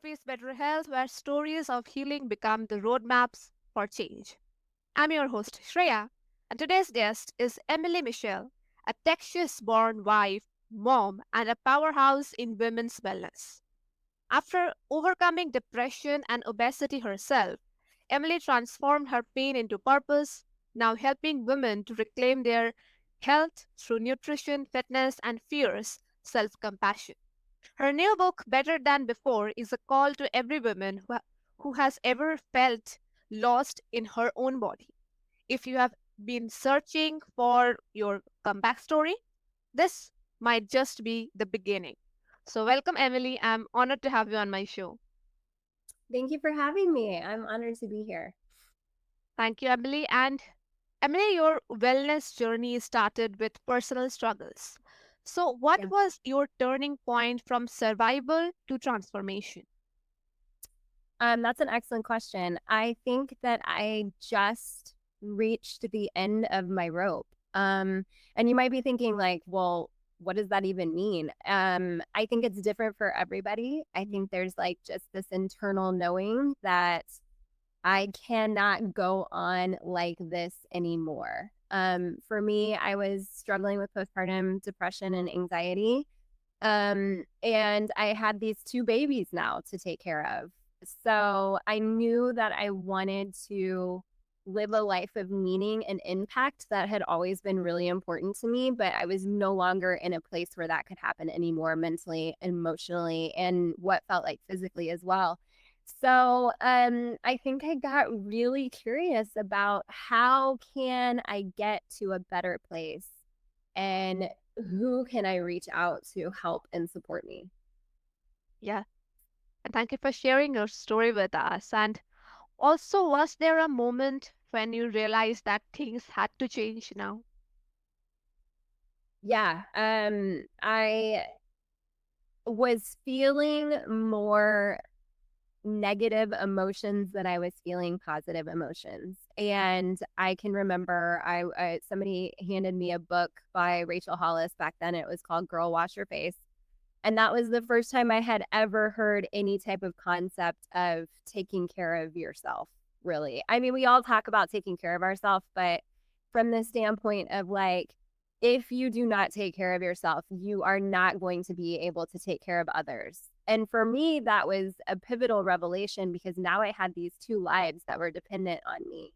Peace, Better Health, where stories of healing become the roadmaps for change. I'm your host, Shreya, and today's guest is Emily Michelle, a Texas born wife, mom, and a powerhouse in women's wellness. After overcoming depression and obesity herself, Emily transformed her pain into purpose, now helping women to reclaim their health through nutrition, fitness, and fierce self compassion. Her new book, Better Than Before, is a call to every woman who has ever felt lost in her own body. If you have been searching for your comeback story, this might just be the beginning. So, welcome, Emily. I'm honored to have you on my show. Thank you for having me. I'm honored to be here. Thank you, Emily. And Emily, your wellness journey started with personal struggles. So, what Yeah. was your turning point from survival to transformation? That's an excellent question. I think that I just reached the end of my rope. And you might be thinking like, well, what does that even mean? I think it's different for everybody. I think there's like just this internal knowing that I cannot go on like this anymore. For me, I was struggling with postpartum depression and anxiety. And I had these two babies now to take care of. So I knew that I wanted to live a life of meaning and impact that had always been really important to me, but I was no longer in a place where that could happen anymore mentally, emotionally, and what felt like physically as well. So I think I got really curious about how can I get to a better place and who can I reach out to help and support me? Yeah. And thank you for sharing your story with us. And also, was there a moment when you realized that things had to change now? Yeah, I was feeling more negative emotions than I was feeling positive emotions. And I can remember I somebody handed me a book by Rachel Hollis back then. It was called Girl Wash Your Face. And that was the first time I had ever heard any type of concept of taking care of yourself, really. I mean, we all talk about taking care of ourselves, but from the standpoint of like, if you do not take care of yourself, you are not going to be able to take care of others. And for me, that was a pivotal revelation because now I had these two lives that were dependent on me.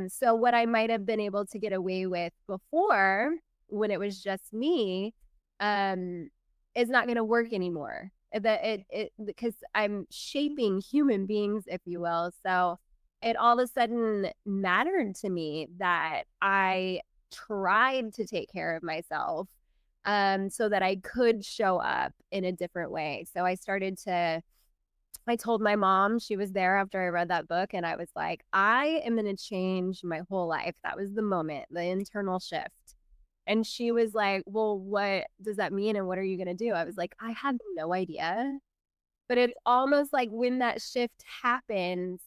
So what I might have been able to get away with before when it was just me, um, is not going to work anymore. That it because I'm shaping human beings, if you will. So it all of a sudden mattered to me that I tried to take care of myself, so that I could show up in a different way. So I told my mom, she was there after I read that book, and I was like, I am going to change my whole life. That was the moment, the internal shift. And she was like, well, what does that mean? And what are you going to do? I was like, I have no idea. But it's almost like when that shift happens,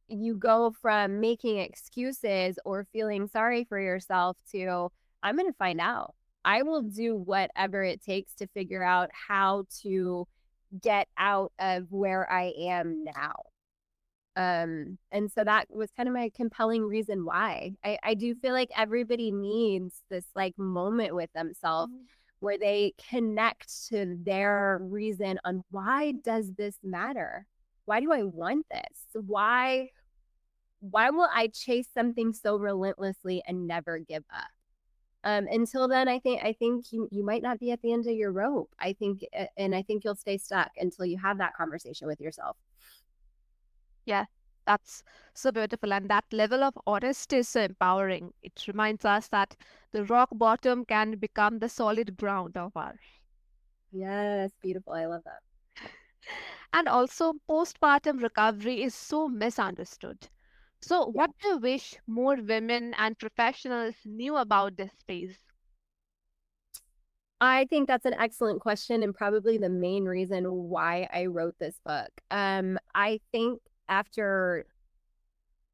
you go from making excuses or feeling sorry for yourself to, I'm going to find out. I will do whatever it takes to figure out how to get out of where I am now. And so that was kind of my compelling reason why. I do feel like everybody needs this like moment with themselves Mhm. where they connect to their reason on why does this matter? Why do I want this? Why will I chase something so relentlessly and never give up? Until then, I think you might not be at the end of your rope. And I think you'll stay stuck until you have that conversation with yourself. Yeah, that's so beautiful. And that level of honesty is so empowering. It reminds us that the rock bottom can become the solid ground of our. Yes, beautiful. I love that. And also, postpartum recovery is so misunderstood. So, Yeah. what do you wish more women and professionals knew about this space? I think that's an excellent question and probably the main reason why I wrote this book. I think after,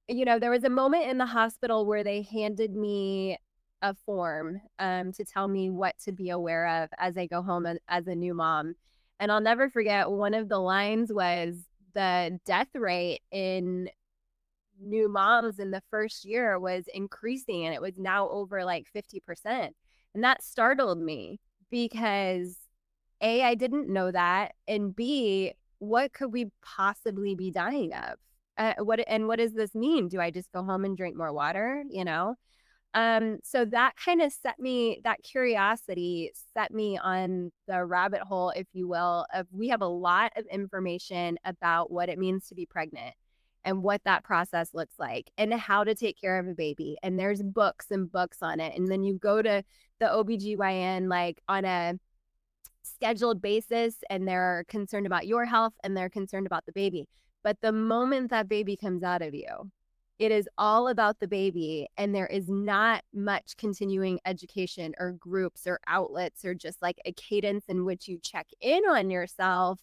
there was a moment in the hospital where they handed me a form to tell me what to be aware of as I go home as a new mom. And I'll never forget one of the lines was the death rate in new moms in the first year was increasing and it was now over like 50%. And that startled me because A, I didn't know that. And B, what could we possibly be dying of? What does this mean? Do I just go home and drink more water? So that kind of that curiosity set me on the rabbit hole, if you will, of we have a lot of information about what it means to be pregnant and what that process looks like and how to take care of a baby. And there's books and books on it. And then you go to the OBGYN like on a scheduled basis and they're concerned about your health and they're concerned about the baby. But the moment that baby comes out of you, it is all about the baby, and there is not much continuing education or groups or outlets or just like a cadence in which you check in on yourself.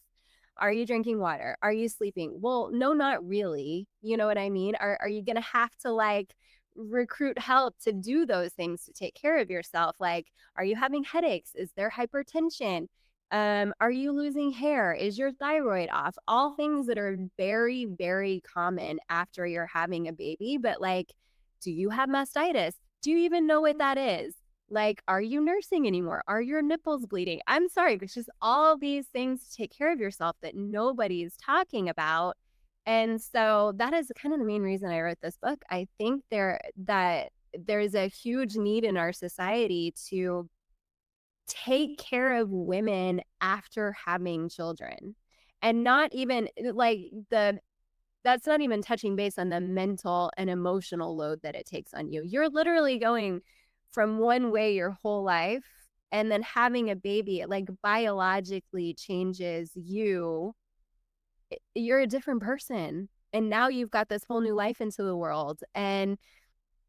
Are you drinking water? Are you sleeping? Well, no, not really. You know what I mean? Are you going to have to like recruit help to do those things to take care of yourself? Like, are you having headaches? Is there hypertension? Are you losing hair? Is your thyroid off? All things that are very, very common after you're having a baby. But like, do you have mastitis? Do you even know what that is? Like, are you nursing anymore? Are your nipples bleeding? I'm sorry, but it's just all these things to take care of yourself that nobody's talking about. And so that is kind of the main reason I wrote this book. I think there's a huge need in our society to take care of women after having children. And not even like that's not even touching base on the mental and emotional load that it takes on you. You're literally going from one way your whole life, and then having a baby, it like biologically changes you. You're a different person. And now you've got this whole new life into the world. And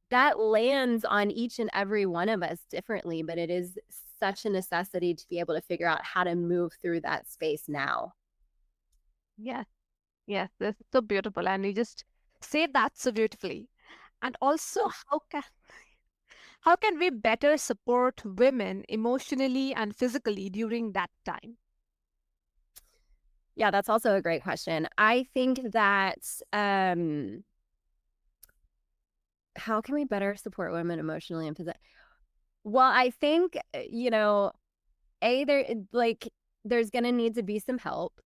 that lands on each and every one of us differently, but it is such a necessity to be able to figure out how to move through that space now. Yes, yes, this is so beautiful. And you just say that so beautifully. And also, how can we better support women emotionally and physically during that time? Yeah, that's also a great question. I think that how can we better support women emotionally and physically? Well, I think, there's going to need to be some help,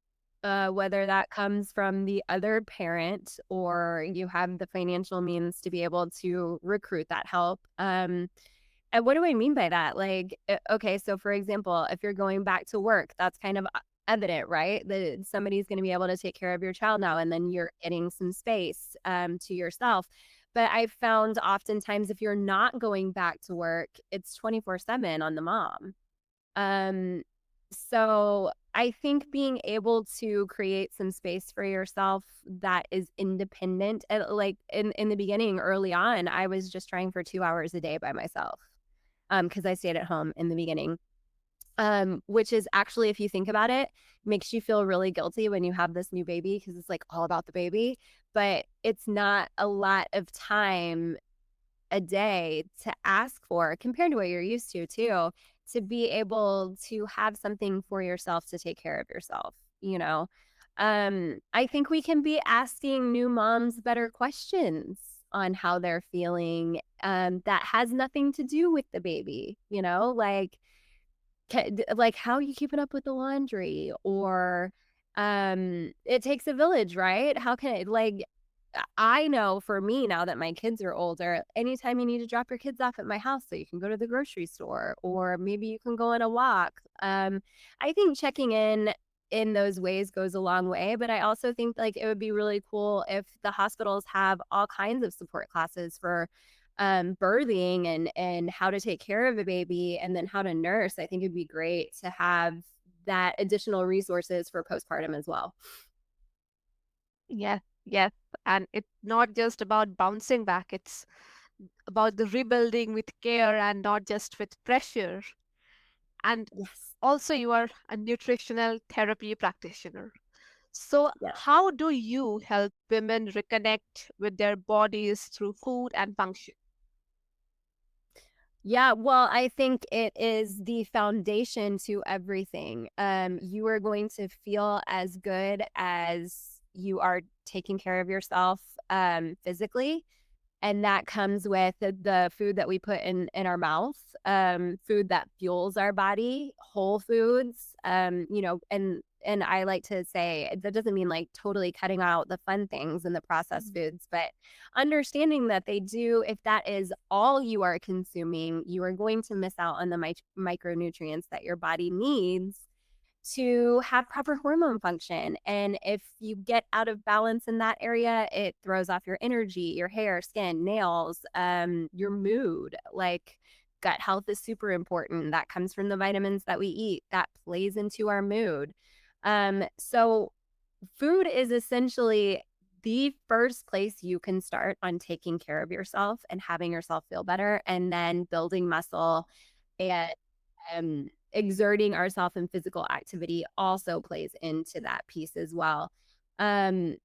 whether that comes from the other parent or you have the financial means to be able to recruit that help. And what do I mean by that? Like, okay, so for example, if you're going back to work, that's kind of evident, right? That somebody's going to be able to take care of your child now, and then you're getting some space to yourself. But I've found oftentimes if you're not going back to work, it's 24/7 on the mom. Um, so I think being able to create some space for yourself that is independent, and like in the beginning, early on, I was just trying for 2 hours a day by myself. Because I stayed at home in the beginning. Which is actually, if you think about it, makes you feel really guilty when you have this new baby because it's like all about the baby, but it's not a lot of time a day to ask for compared to what you're used to too, to be able to have something for yourself to take care of yourself, you know? I think we can be asking new moms better questions on how they're feeling, that has nothing to do with the baby, like how are you keeping up with the laundry? Or it takes a village, right? How can it like I know for me now that my kids are older, anytime you need to drop your kids off at my house so you can go to the grocery store or maybe you can go on a walk. I think checking in those ways goes a long way, but I also think like it would be really cool if the hospitals have all kinds of support classes for birthing and how to take care of a baby and then how to nurse. I think it'd be great to have that additional resources for postpartum as well. Yes, yes. And it's not just about bouncing back, it's about the rebuilding with care and not just with pressure. And Yes. also, you are a nutritional therapy practitioner. So, Yeah. how do you help women reconnect with their bodies through food and function? Yeah, well, I think it is the foundation to everything. You are going to feel as good as you are taking care of yourself physically. And that comes with the food that we put in our mouth, food that fuels our body, whole foods, and I like to say that doesn't mean like totally cutting out the fun things and the processed Mhm. foods, but understanding that they do, if that is all you are consuming, you are going to miss out on the micronutrients that your body needs to have proper hormone function. And if you get out of balance in that area, it throws off your energy, your hair, skin, nails, your mood. Like gut health is super important. That comes from the vitamins that we eat, that plays into our mood. So food is essentially the first place you can start on taking care of yourself and having yourself feel better, and then building muscle and exerting ourselves in physical activity also plays into that piece as well. Um,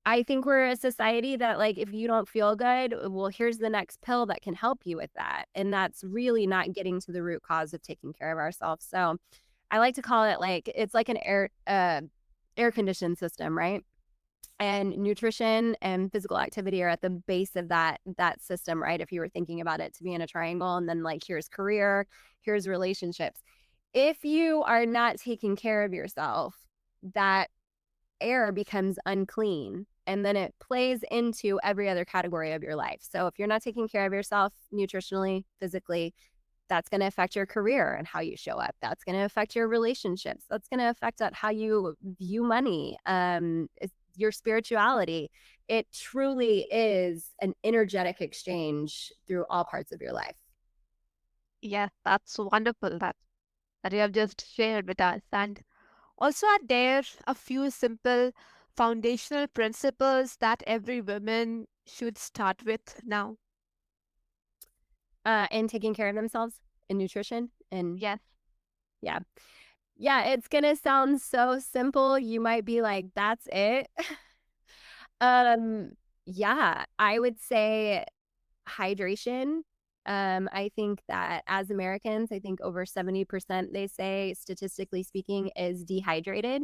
I think we're a society that, like, if you don't feel good, well, here's the next pill that can help you with that. And that's really not getting to the root cause of taking care of ourselves. So I like to call it like it's like an air conditioned system, right? And nutrition and physical activity are at the base of that system, right? If you were thinking about it to be in a triangle, and then like here's career, here's relationships. If you are not taking care of yourself, that air becomes unclean, and then it plays into every other category of your life. So if you're not taking care of yourself nutritionally, physically, that's going to affect your career and how you show up. That's going to affect your relationships. That's going to affect how you view money, your spirituality. It truly is an energetic exchange through all parts of your life. Yes, that's wonderful that you have just shared with us. And also, are there a few simple foundational principles that every woman should start with now? And taking care of themselves and nutrition. And Yes. yeah, yeah, it's going to sound so simple. You might be like, that's it. um, yeah, I would say hydration. I think that as Americans, I think over 70%, they say, statistically speaking, is dehydrated.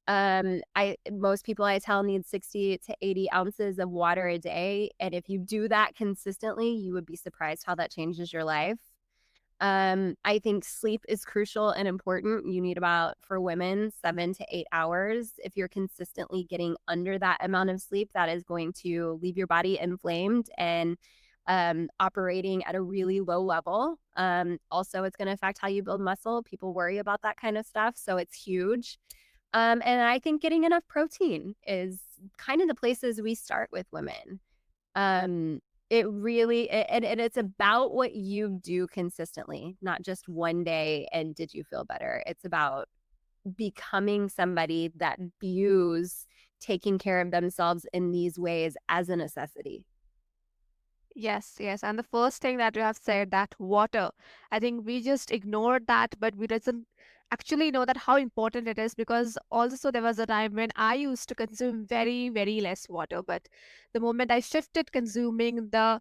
I most people I tell need 60 to 80 ounces of water a day. And if you do that consistently, you would be surprised how that changes your life. I think sleep is crucial and important. You need about, for women, 7 to 8 hours. If you're consistently getting under that amount of sleep, that is going to leave your body inflamed and operating at a really low level. Also, it's going to affect how you build muscle. People worry about that kind of stuff. So it's huge. And I think getting enough protein is kind of the places we start with women. Um, it really and it's about what you do consistently, not just one day and did you feel better. It's about becoming somebody that views taking care of themselves in these ways as a necessity. Yes, yes. And the first thing that you have said, that water, I think we just ignored that, but we doesn't actually know that how important it is, because also there was a time when I used to consume very, very less water. But the moment I shifted consuming the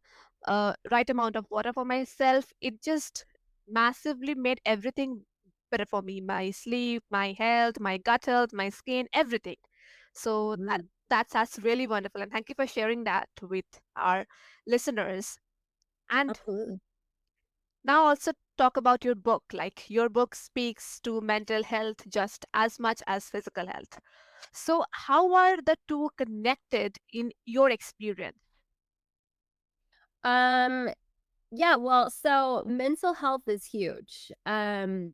right amount of water for myself, it just massively made everything better for me. My sleep, my health, my gut health, my skin, everything. So Mm, that's really wonderful. And thank you for sharing that with our listeners. And absolutely. now also talk about your book. Like, your book speaks to mental health just as much as physical health. So how are the two connected in your experience? Um, yeah, well, so mental health is huge. And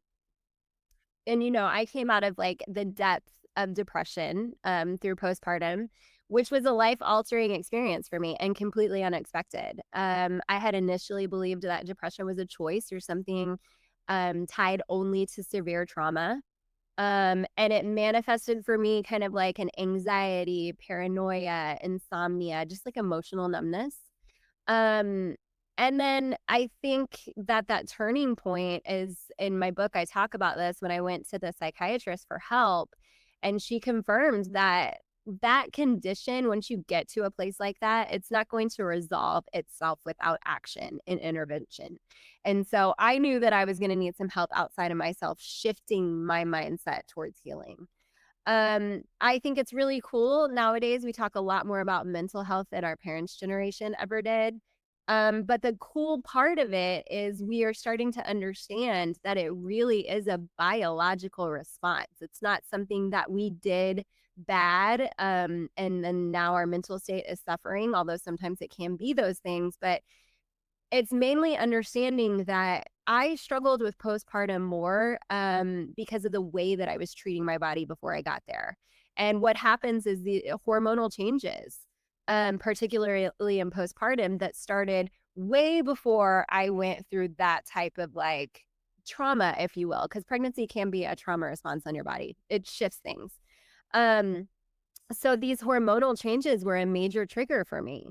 I came out of like the depth of depression through postpartum, which was a life altering experience for me and completely unexpected. I had initially believed that depression was a choice or something tied only to severe trauma. And it manifested for me kind of like an anxiety, paranoia, insomnia, just like emotional numbness. Um, and then I think that turning point is in my book. I talk about this when I went to the psychiatrist for help, and she confirmed that. that condition, once you get to a place like that, it's not going to resolve itself without action and intervention. And so I knew that I was going to need some help outside of myself, shifting my mindset towards healing. I think it's really cool. Nowadays, we talk a lot more about mental health than our parents' generation ever did. But the cool part of it is we are starting to understand that it really is a biological response. It's not something that we did bad, and then now our mental state is suffering, although sometimes it can be those things. But it's mainly understanding that I struggled with postpartum more, because of the way that I was treating my body before I got there. And what happens is the hormonal changes, particularly in postpartum, that started way before I went through that type of like trauma, if you will, because pregnancy can be a trauma response on your body. It shifts things. Um, so these hormonal changes were a major trigger for me,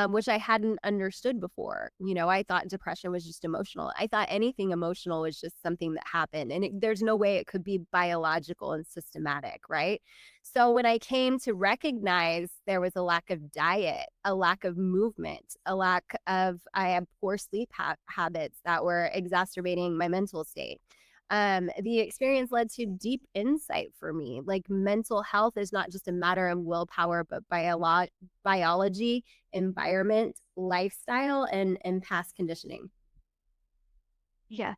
which I hadn't understood before. You know, I thought depression was just emotional. I thought anything emotional was just something that happened, and there's no way it could be biological and systematic, right? So when I came to recognize there was a lack of diet, a lack of movement, I had poor sleep habits that were exacerbating my mental state. The experience led to deep insight for me. Like mental health is not just a matter of willpower, but biology, environment, lifestyle, and past conditioning. Yeah.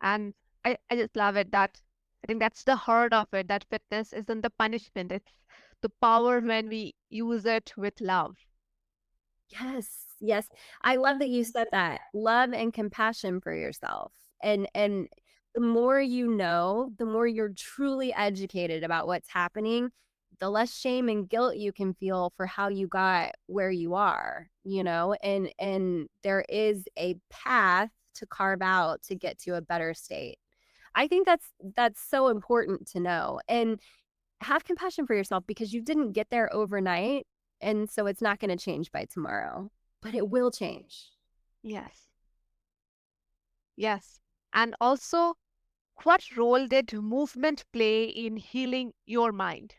And I just love it that I think that's the heart of it, that fitness isn't the punishment, it's the power when we use it with love. Yes, yes. I love that you said that. Love and compassion for yourself. And the more you know, the more you're truly educated about what's happening, the less shame and guilt you can feel for how you got where you are, you know? And there is a path to carve out to get to a better state. I think that's so important to know. And have compassion for yourself because you didn't get there overnight. And so it's not going to change by tomorrow, but it will change. Yes. Yes. And also, what role did movement play in healing your mind?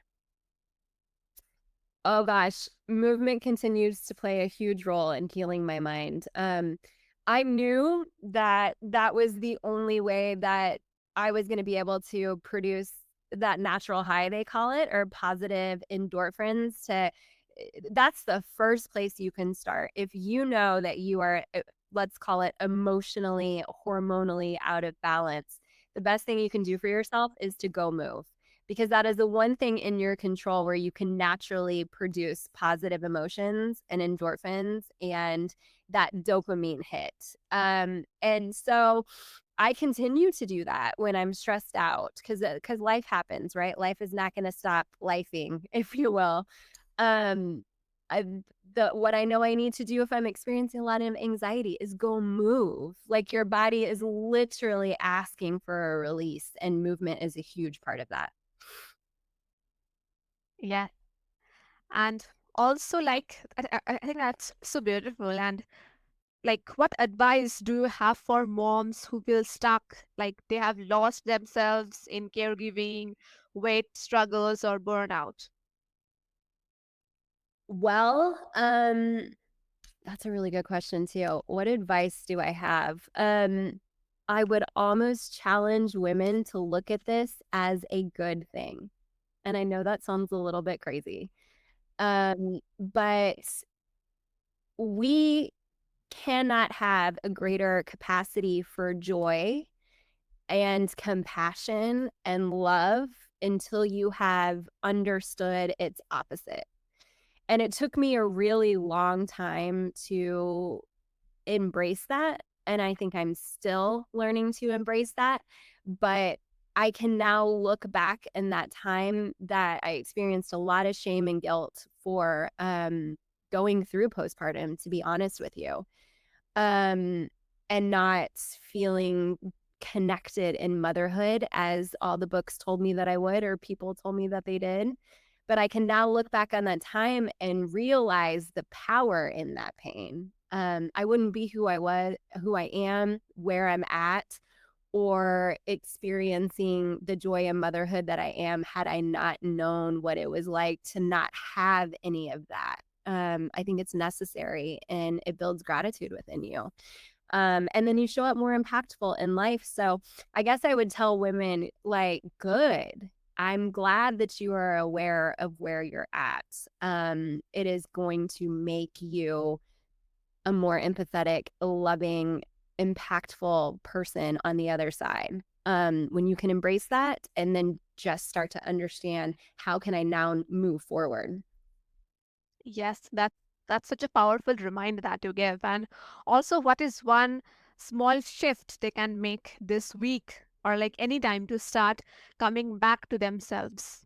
Oh gosh, movement continues to play a huge role in healing my mind. I knew that that was the only way that I was going to be able to produce that natural high, they call it, or positive endorphins. That's the first place you can start. If you know that you are, let's call it emotionally, hormonally out of balance, the best thing you can do for yourself is to go move, because that is the one thing in your control where you can naturally produce positive emotions and endorphins and that dopamine hit. And so I continue to do that when I'm stressed out because life happens, right? Life is not going to stop lifing, if you will. Um, I the what I know I need to do if I'm experiencing a lot of anxiety is go move. Like your body is literally asking for a release, and movement is a huge part of that. Yeah. And also, like, I think that's so beautiful. And like, what advice do you have for moms who feel stuck, like they have lost themselves in caregiving, weight struggles, or burnout? Well, that's a really good question too. What advice do I have? I would almost challenge women to look at this as a good thing. And I know that sounds a little bit crazy. But we cannot have a greater capacity for joy and compassion and love until you have understood its opposite. And it took me a really long time to embrace that. And I think I'm still learning to embrace that. But I can now look back in that time that I experienced a lot of shame and guilt for going through postpartum, to be honest with you, um, and not feeling connected in motherhood as all the books told me that I would, or people told me that they did. But I can now look back on that time and realize the power in that pain. I wouldn't be who I was, who I am, where I'm at or experiencing the joy of motherhood that I am had I not known what it was like to not have any of that. I think it's necessary and it builds gratitude within you. And then you show up more impactful in life. So I guess I would tell women, like, good. I'm glad that you are aware of where you're at. It is going to make you a more empathetic, loving, impactful person on the other side. When you can embrace that and then just start to understand how can I now move forward. Yes, that's such a powerful reminder that you give. And also, what is one small shift they can make this week or like any time to start coming back to themselves?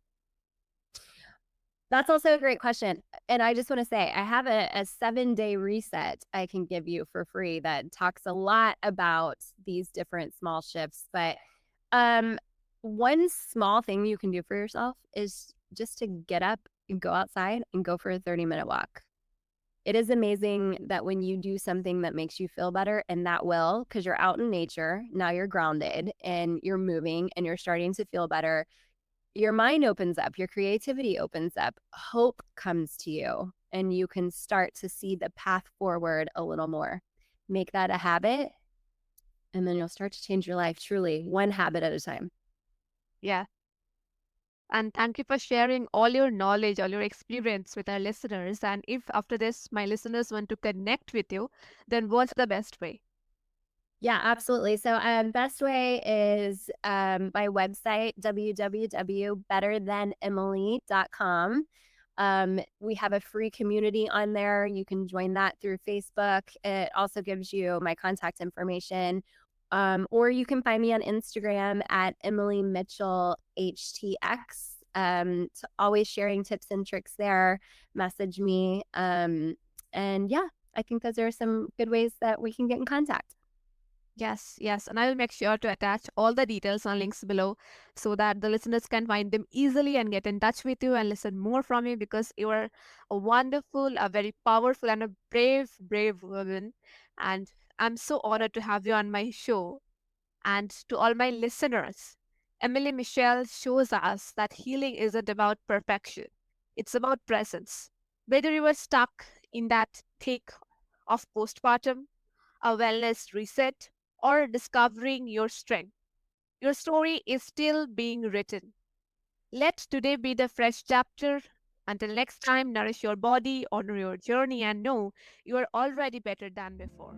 That's also a great question. And I just want to say, I have a 7-day reset I can give you for free that talks a lot about these different small shifts. But um, one small thing you can do for yourself is just to get up and go outside and go for a 30-minute walk. It is amazing that when you do something that makes you feel better, and that will, because you're out in nature, now you're grounded and you're moving and you're starting to feel better, your mind opens up, your creativity opens up, hope comes to you, and you can start to see the path forward a little more. Make that a habit, and then you'll start to change your life truly, one habit at a time. Yeah. And thank you for sharing all your knowledge, all your experience with our listeners. And if after this my listeners want to connect with you, then what's the best way? Yeah, absolutely. So, best way is my website, www.betterthanemily.com. We have a free community on there. You can join that through Facebook. It also gives you my contact information. Or you can find me on Instagram at Emily Mitchell HTX. Always sharing tips and tricks there. Message me. And yeah, I think those are some good ways that we can get in contact. Yes, yes. And I will make sure to attach all the details and links below so that the listeners can find them easily and get in touch with you and listen more from you because you are a wonderful, a very powerful, and a brave, brave woman. And I'm so honored to have you on my show. And to all my listeners, Emily Michelle shows us that healing isn't about perfection, it's about presence. Whether you were stuck in that thick of postpartum, a wellness reset, or discovering your strength. Your story is still being written. Let today be the fresh chapter. Until next time, nourish your body, honor your journey, and know you are already better than before.